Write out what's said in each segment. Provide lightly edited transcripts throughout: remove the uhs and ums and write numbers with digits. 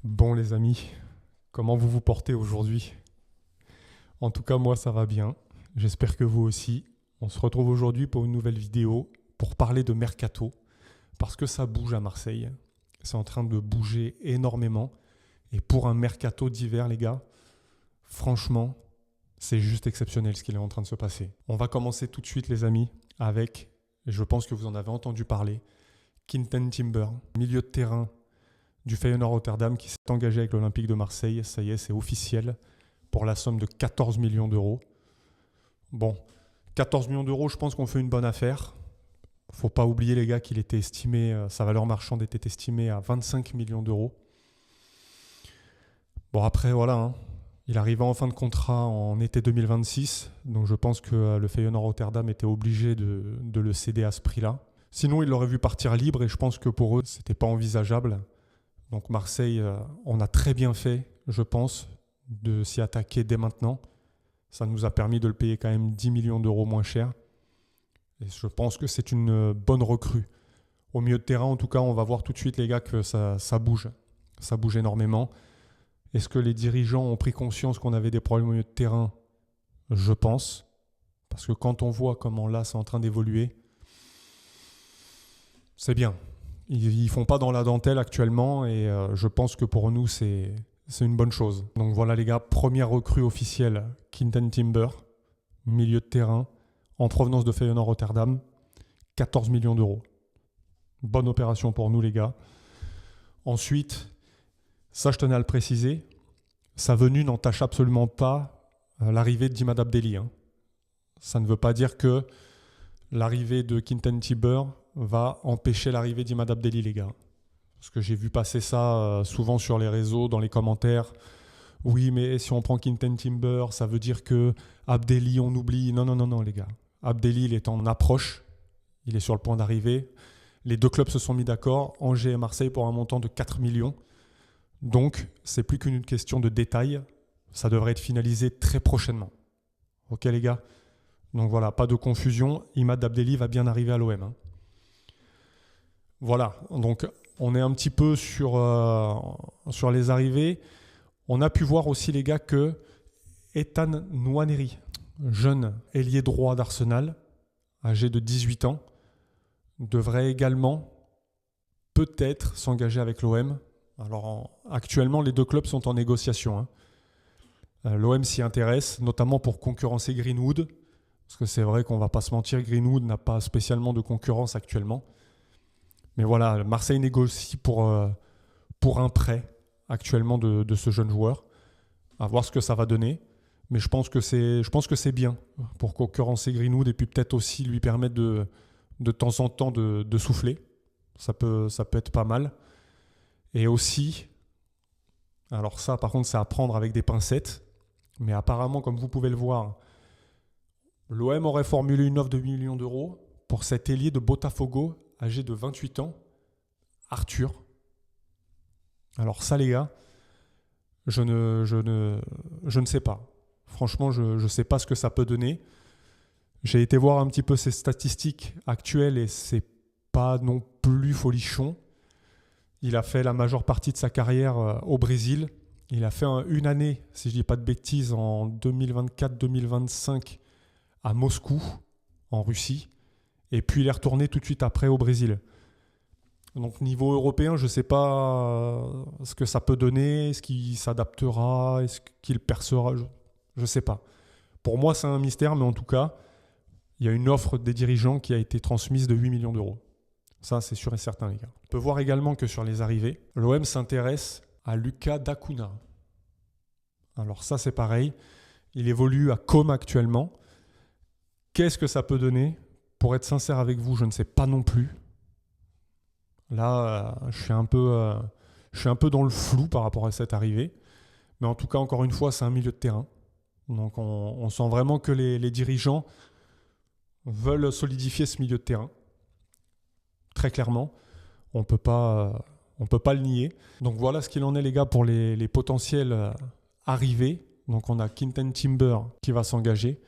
Bon les amis, comment vous vous portez aujourd'hui? En tout cas moi ça va bien, j'espère que vous aussi. On se retrouve aujourd'hui pour une nouvelle vidéo pour parler de Mercato parce que ça bouge à Marseille. C'est en train de bouger énormément et pour un Mercato d'hiver les gars, franchement c'est juste exceptionnel ce qu'il est en train de se passer. On va commencer tout de suite les amis avec, et je pense que vous en avez entendu parler, Quinten Timber, milieu de terrain du Feyenoord Rotterdam qui s'est engagé avec l'Olympique de Marseille. Ça y est, c'est officiel pour la somme de 14 millions d'euros. Bon, 14 millions d'euros, je pense qu'on fait une bonne affaire. Faut pas oublier les gars qu'il était estimé, sa valeur marchande était estimée à 25 millions d'euros. Bon après voilà, hein, il arrivait en fin de contrat en été 2026, donc je pense que le Feyenoord Rotterdam était obligé de le céder à ce prix-là. Sinon, il l'aurait vu partir libre et je pense que pour eux, c'était pas envisageable. Donc Marseille, on a très bien fait, je pense, de s'y attaquer dès maintenant. Ça nous a permis de le payer quand même 10 millions d'euros moins cher. Et je pense que c'est une bonne recrue. Au milieu de terrain, en tout cas, on va voir tout de suite, les gars, que ça bouge. Ça bouge énormément. Est-ce que les dirigeants ont pris conscience qu'on avait des problèmes au milieu de terrain? Je pense. Parce que quand on voit comment là, c'est en train d'évoluer, c'est bien. Ils ne font pas dans la dentelle actuellement et je pense que pour nous, c'est une bonne chose. Donc voilà les gars, première recrue officielle, Quinten Timber, milieu de terrain, en provenance de Feyenoord Rotterdam, 14 millions d'euros. Bonne opération pour nous les gars. Ensuite, ça je tenais à le préciser, sa venue n'entache absolument pas l'arrivée de Dimad Abdelli. Hein. Ça ne veut pas dire que l'arrivée de Quinten Timber va empêcher l'arrivée d'Imad Abdelli, les gars. Parce que j'ai vu passer ça souvent sur les réseaux, dans les commentaires. Oui, mais si on prend Quinten Timber, ça veut dire que Abdelli, on oublie. Non, non, non, non, les gars. Abdelli, il est en approche. Il est sur le point d'arriver. Les deux clubs se sont mis d'accord, Angers et Marseille, pour un montant de 4 millions. Donc, c'est plus qu'une question de détail. Ça devrait être finalisé très prochainement. Ok, les gars? Donc voilà, pas de confusion. Imad Abdelli va bien arriver à l'OM. Hein. Voilà, donc on est un petit peu sur les arrivées. On a pu voir aussi les gars que Ethan Nwaneri, jeune ailier droit d'Arsenal, âgé de 18 ans, devrait également peut-être s'engager avec l'OM. Alors actuellement, les deux clubs sont en négociation. Hein. L'OM s'y intéresse, notamment pour concurrencer Greenwood, parce que c'est vrai qu'on ne va pas se mentir, Greenwood n'a pas spécialement de concurrence actuellement. Mais voilà, Marseille négocie pour un prêt actuellement de ce jeune joueur. À voir ce que ça va donner. Mais je pense que c'est bien pour concurrencer Greenwood et puis peut-être aussi lui permettre de temps en temps de souffler. Ça peut être pas mal. Et aussi, alors ça par contre c'est à prendre avec des pincettes. Mais apparemment, comme vous pouvez le voir, l'OM aurait formulé une offre de 8 millions d'euros pour cet ailier de Botafogo, âgé de 28 ans, Arthur. Alors ça les gars, je ne sais pas. Franchement, je ne sais pas ce que ça peut donner. J'ai été voir un petit peu ses statistiques actuelles et c'est pas non plus folichon. Il a fait la majeure partie de sa carrière au Brésil. Il a fait une année, si je ne dis pas de bêtises, en 2024-2025 à Moscou, en Russie. Et puis il est retourné tout de suite après au Brésil. Donc niveau européen, je ne sais pas ce que ça peut donner, est-ce qu'il s'adaptera, est-ce qu'il percera, je ne sais pas. Pour moi, c'est un mystère, mais en tout cas, il y a une offre des dirigeants qui a été transmise de 8 millions d'euros. Ça, c'est sûr et certain, les gars. On peut voir également que sur les arrivées, l'OM s'intéresse à Lucas Dacuna. Alors ça, c'est pareil. Il évolue à Com actuellement. Qu'est-ce que ça peut donner? Pour être sincère avec vous, je ne sais pas non plus. Là, je suis un peu dans le flou par rapport à cette arrivée. Mais en tout cas, encore une fois, c'est un milieu de terrain. Donc on sent vraiment que les dirigeants veulent solidifier ce milieu de terrain. Très clairement, on peut pas le nier. Donc voilà ce qu'il en est les gars pour les potentiels arrivées. Donc on a Quinten Timber qui va s'engager,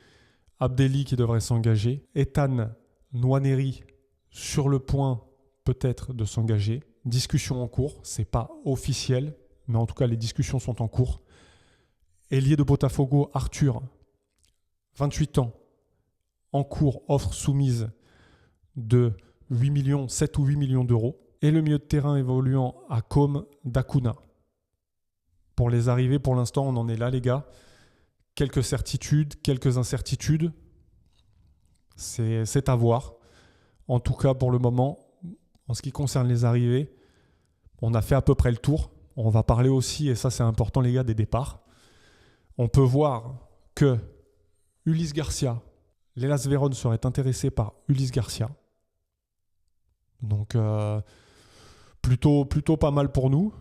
Abdelli qui devrait s'engager, Ethan Nwaneri sur le point peut-être de s'engager. Discussion en cours, c'est pas officiel, mais en tout cas, les discussions sont en cours. Ailier de Botafogo, Arthur, 28 ans, en cours, offre soumise de 8 millions, 7 ou 8 millions d'euros. Et le milieu de terrain évoluant à Com, Dakuna. Pour les arrivées, pour l'instant, on en est là, les gars. Quelques certitudes, quelques incertitudes. C'est à voir. En tout cas, pour le moment, en ce qui concerne les arrivées, on a fait à peu près le tour. On va parler aussi, et ça c'est important les gars, des départs. On peut voir que Ulysse Garcia, l'Hellas Vérone serait intéressé par Ulysse Garcia. Donc plutôt pas mal pour nous,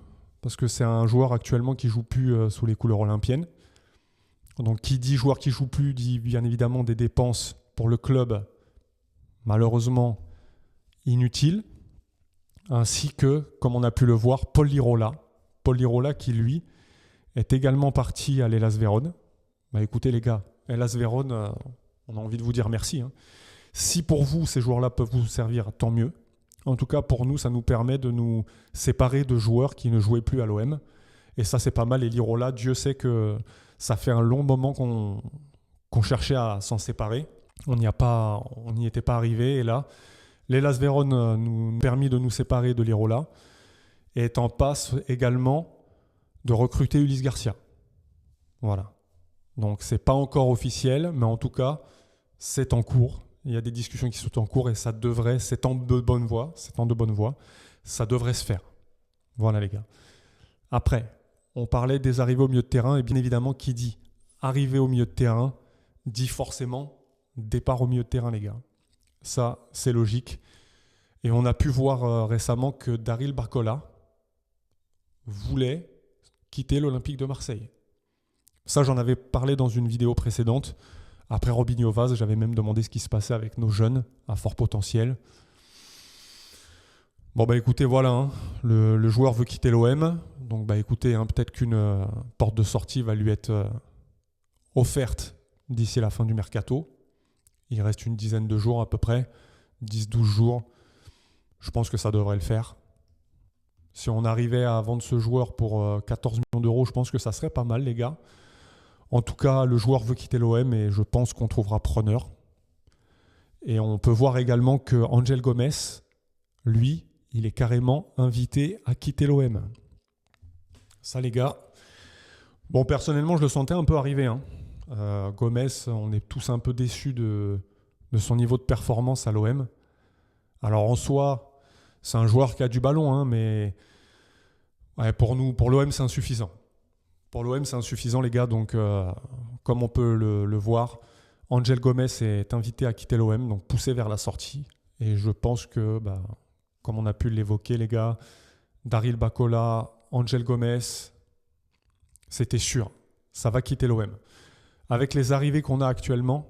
parce que c'est un joueur actuellement qui ne joue plus sous les couleurs olympiennes. Donc qui dit joueur qui ne joue plus dit bien évidemment des dépenses pour le club, malheureusement inutiles. Ainsi que, comme on a pu le voir, Paul Lirola. Paul Lirola qui, lui, est également parti à l'Hellas Vérone. Bah écoutez les gars, Hellas Vérone, on a envie de vous dire merci. Si pour vous, ces joueurs-là peuvent vous servir, tant mieux. En tout cas, pour nous, ça nous permet de nous séparer de joueurs qui ne jouaient plus à l'OM. Et ça, c'est pas mal. Et Lirola, Dieu sait que ça fait un long moment qu'on cherchait à s'en séparer. On n'y était pas arrivé. Et là, l'Hellas Vérone nous a permis de nous séparer de Lirola et est en passe également de recruter Ulysse Garcia. Voilà. Donc, ce n'est pas encore officiel, mais en tout cas, c'est en cours. Il y a des discussions qui sont en cours et c'est en de bonne voie. Ça devrait se faire. Voilà, les gars. Après, on parlait des arrivées au milieu de terrain et bien évidemment, qui dit arrivée au milieu de terrain dit forcément départ au milieu de terrain, les gars. Ça, c'est logique. Et on a pu voir récemment que Daryl Barcola voulait quitter l'Olympique de Marseille. Ça, j'en avais parlé dans une vidéo précédente. Après Robinho Vaz, j'avais même demandé ce qui se passait avec nos jeunes à fort potentiel. Bon, bah écoutez, voilà. Le joueur veut quitter l'OM. Donc, bah écoutez, peut-être qu'une porte de sortie va lui être offerte d'ici la fin du mercato. Il reste une dizaine de jours à peu près, 10-12 jours. Je pense que ça devrait le faire. Si on arrivait à vendre ce joueur pour 14 millions d'euros, je pense que ça serait pas mal, les gars. En tout cas, le joueur veut quitter l'OM et je pense qu'on trouvera preneur. Et on peut voir également que Angel Gomez, lui, il est carrément invité à quitter l'OM. Ça, les gars. Bon, personnellement, je le sentais un peu arriver. Gomez, on est tous un peu déçus de son niveau de performance à l'OM. Alors en soi, c'est un joueur qui a du ballon, mais ouais, pour l'OM, c'est insuffisant. Pour l'OM, c'est insuffisant, les gars. Donc, comme on peut le voir, Angel Gomez est invité à quitter l'OM, donc poussé vers la sortie. Et je pense que, comme on a pu l'évoquer, les gars, Daryl Barcola, Angel Gomez, c'était sûr. Ça va quitter l'OM. Avec les arrivées qu'on a actuellement,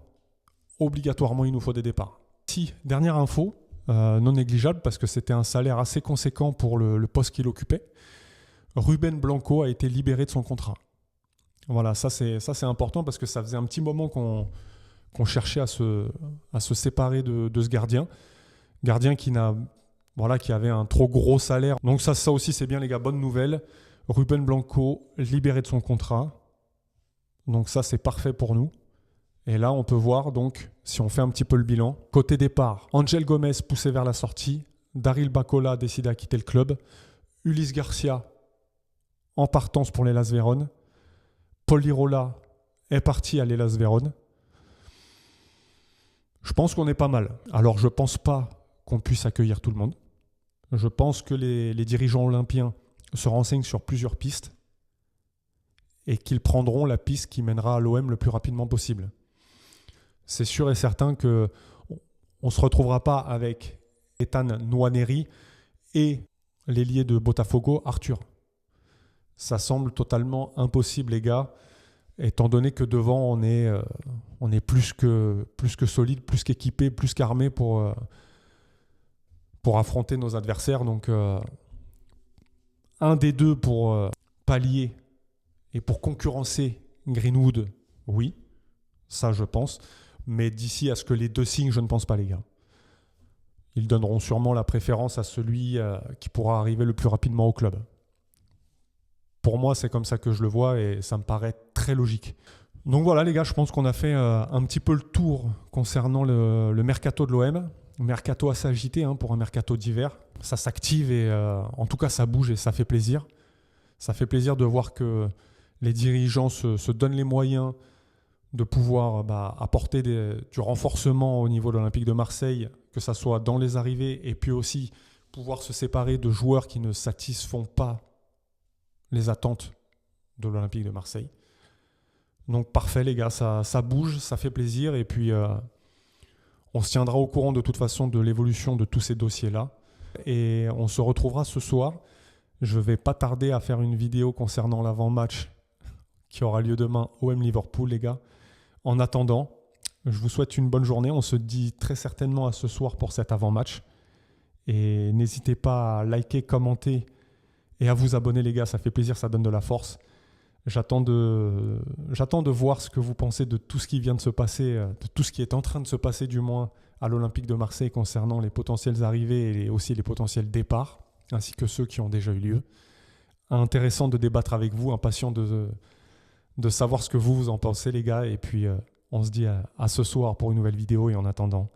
obligatoirement, il nous faut des départs. Si, dernière info, non négligeable, parce que c'était un salaire assez conséquent pour le poste qu'il occupait. Ruben Blanco a été libéré de son contrat. Voilà, ça c'est important parce que ça faisait un petit moment qu'on cherchait à se séparer de ce gardien. Gardien qui avait un trop gros salaire. Donc ça aussi c'est bien les gars, bonne nouvelle. Ruben Blanco libéré de son contrat. Donc ça c'est parfait pour nous. Et là on peut voir donc, si on fait un petit peu le bilan, côté départ, Angel Gomez poussé vers la sortie, Daryl Barcola a décidé à quitter le club, Ulysse Garcia en partance pour l'Hellas Vérone. Paul Lirola est parti à l'Hellas Vérone. Je pense qu'on est pas mal. Alors, je ne pense pas qu'on puisse accueillir tout le monde. Je pense que les dirigeants olympiens se renseignent sur plusieurs pistes et qu'ils prendront la piste qui mènera à l'OM le plus rapidement possible. C'est sûr et certain qu'on ne se retrouvera pas avec Ethan Nwaneri et l'ailier de Botafogo, Arthur. Ça semble totalement impossible, les gars, étant donné que devant, on est plus que solide, plus qu'équipé, plus qu'armé pour affronter nos adversaires. Donc, un des deux pour pallier et pour concurrencer Greenwood, oui, ça je pense. Mais d'ici à ce que les deux signent, je ne pense pas, les gars. Ils donneront sûrement la préférence à celui qui pourra arriver le plus rapidement au club. Pour moi, c'est comme ça que je le vois et ça me paraît très logique. Donc voilà les gars, je pense qu'on a fait un petit peu le tour concernant le mercato de l'OM. Mercato assez agité pour un mercato d'hiver. Ça s'active et en tout cas ça bouge et ça fait plaisir. Ça fait plaisir de voir que les dirigeants se donnent les moyens de pouvoir apporter du renforcement au niveau de l'Olympique de Marseille, que ça soit dans les arrivées et puis aussi pouvoir se séparer de joueurs qui ne satisfont pas les attentes de l'Olympique de Marseille. Donc parfait les gars, ça bouge, ça fait plaisir et puis on se tiendra au courant de toute façon de l'évolution de tous ces dossiers-là. Et on se retrouvera ce soir. Je ne vais pas tarder à faire une vidéo concernant l'avant-match qui aura lieu demain OM Liverpool les gars. En attendant, je vous souhaite une bonne journée. On se dit très certainement à ce soir pour cet avant-match. Et n'hésitez pas à liker, commenter et à vous abonner les gars, ça fait plaisir, ça donne de la force. J'attends de voir ce que vous pensez de tout ce qui vient de se passer, de tout ce qui est en train de se passer du moins à l'Olympique de Marseille concernant les potentielles arrivées et aussi les potentiels départs, ainsi que ceux qui ont déjà eu lieu. Intéressant de débattre avec vous, impatient de savoir ce que vous en pensez les gars. Et puis on se dit à ce soir pour une nouvelle vidéo et en attendant,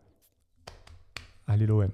allez l'OM.